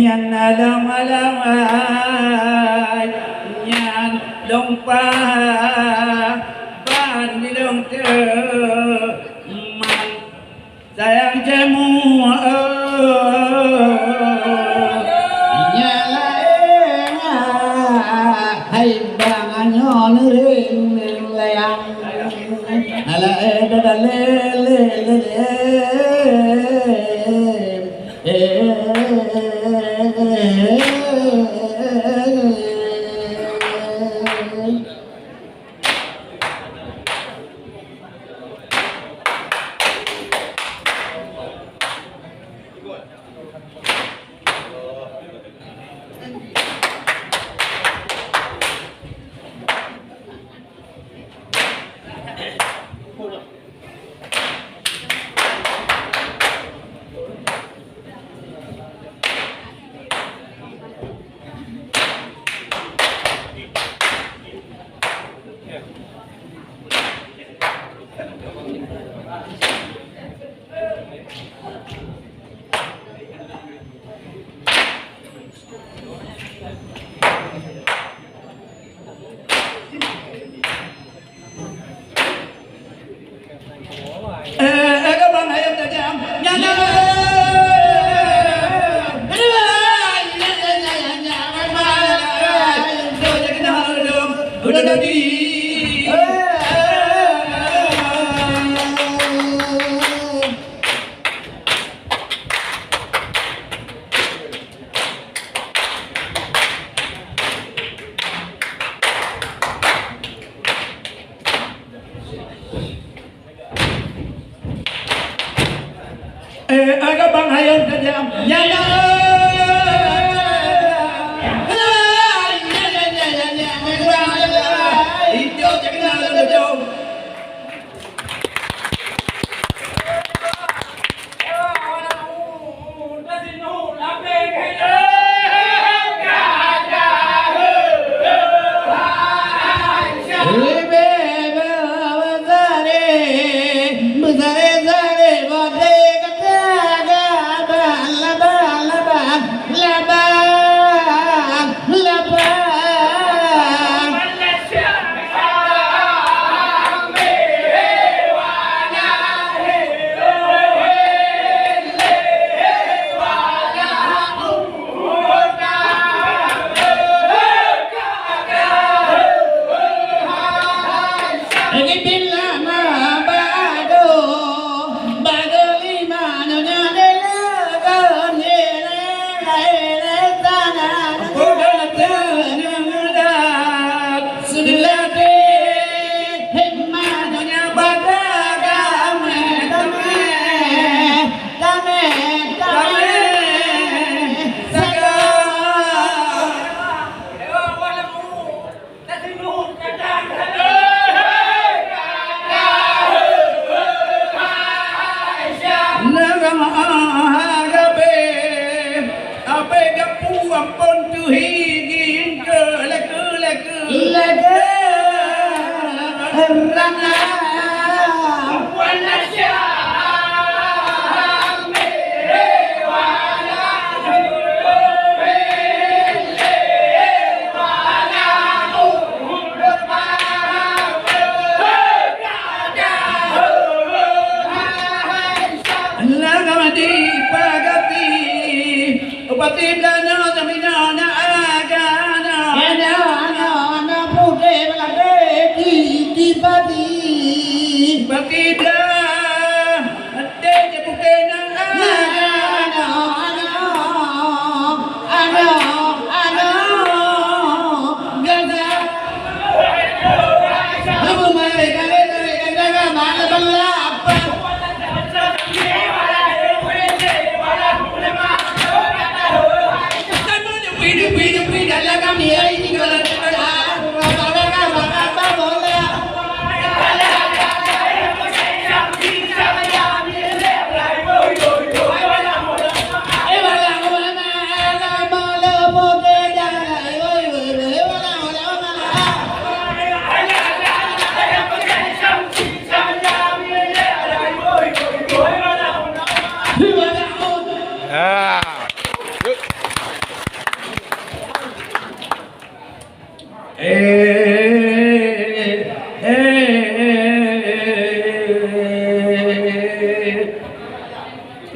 Yan alam yan lompa ban di dong man sayang jemu banganyo nering leang ala dadale các bạn hãy cho em nhanh lên udah đi các bạn hãy cho em nhanh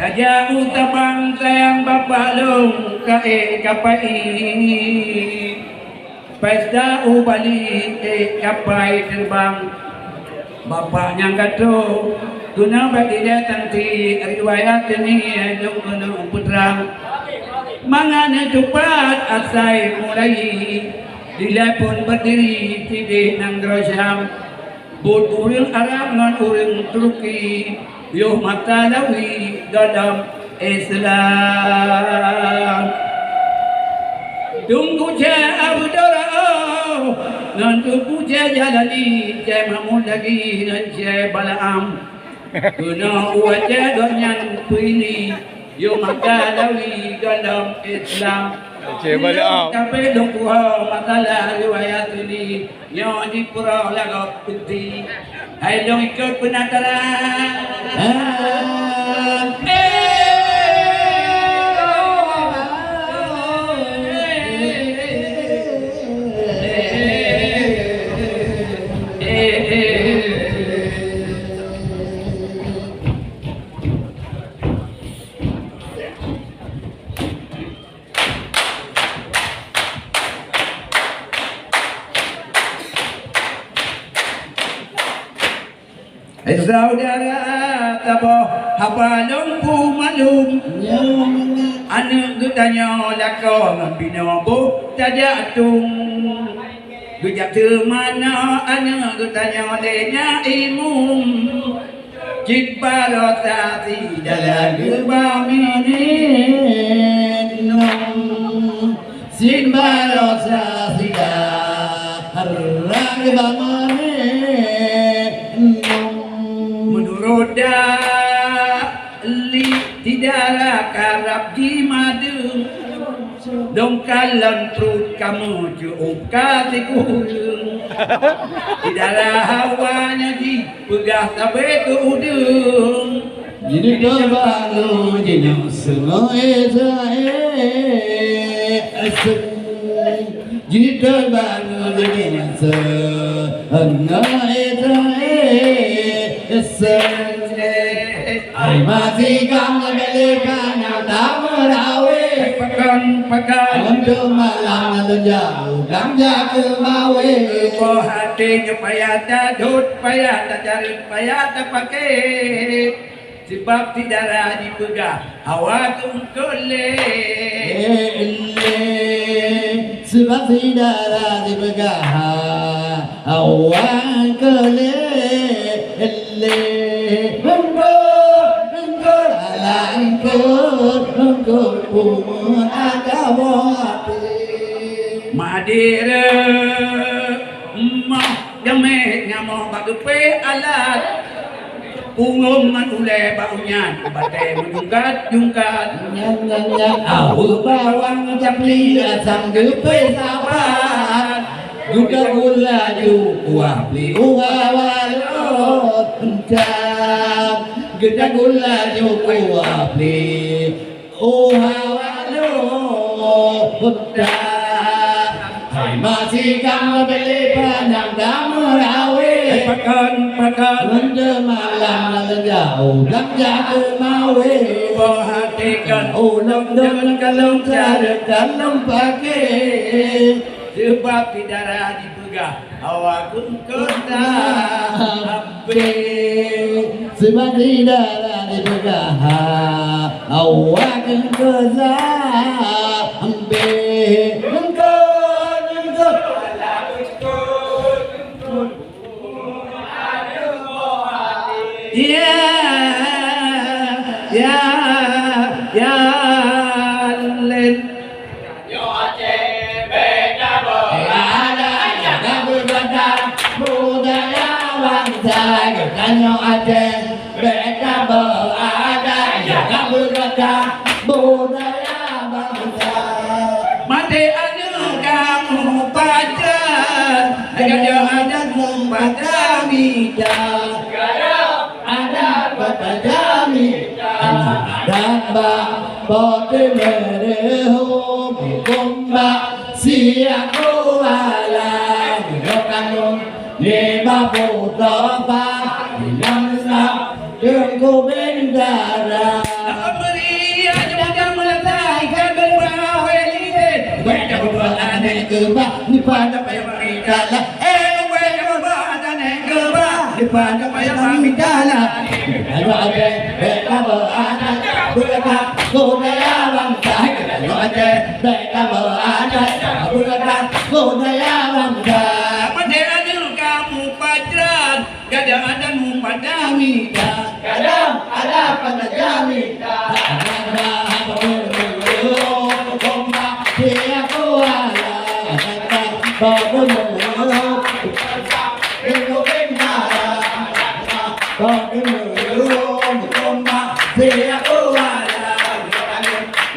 Saja utabang sayang bapak long kae kapai Pesta Bali kapal terbang. Bapaknya kata, guna bagi datang di riwayat ini yang putra. Mangana cepat asai mulai, dia pun berdiri di nang Grosam. Bud urang Arab non urang Turki, yo mata lawi dalam Islam. Tunggu saya abdara, nanti puja jalani, saya mamun lagi dan saya balaam. Kena wajah donyan pilih, yo maka lawi dalam Islam. Saya balaam. Tapi dongkuha makalah riwayat ini, yo di pura lagu putih. Hai dong ikut penataran. Saudara taboh habalong pumalum anu gutanya lakon binobo tajatung gujak temana anu gutanya lenya imum cibarotati dalam gebaminin cibarotati dalam gebaminin roda li tidaklah karab di madu dongkalan perut kamu cukup kasih kurung tidaklah hawanya dipegah sampai ke udung jadi terbalu jenuh semua jadi terbalu jenuh semua ai masih kamu belikan yang tak merawe pekan untuk malam lalu jauh dan jaga mawe po hatinya payah dadut payah tak cari payah tak pakai sebab tidak ada dipegang awak kule sebab tidak ada dipegang awak kule Madira mah jameh nyamo bagepe alat pungum manule baunya batai menjungkat nyan au bawang capli asam gepe sabar juga gula ju kuah beli walot pencap geda gula ju kuah beli walot pencap hai masih kamu beli panjang dan merawe pakan menjemalang jauh dan jaga mawe perhatikan ulang dan kalau carakan pakai sebab tidak ada dipegang awak pun kena ambil sebab tidak ada dipegang awak pun kena ambil engkau ya len Kanyo ada beda berada jangan berada budaya bangsa mati anu kamu baca ada pada bidang ada pada bidang ada bote mereho bomba siang kuala kamu lima putra đường cô bên đà Maria chúng ta melantaikan berbau ini. Baca Quran itu ba nibbana payamidala nibbana payamidala ade beta berada berada budaya bangsa ade beta berada budaya bangsa bendera dulu kamu pacaran kadang ada pada mita kadang ada pada jamita ada bomba dia kuala baru mulu itu bintara baru mulu bomba dia kuala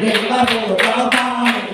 lima puluh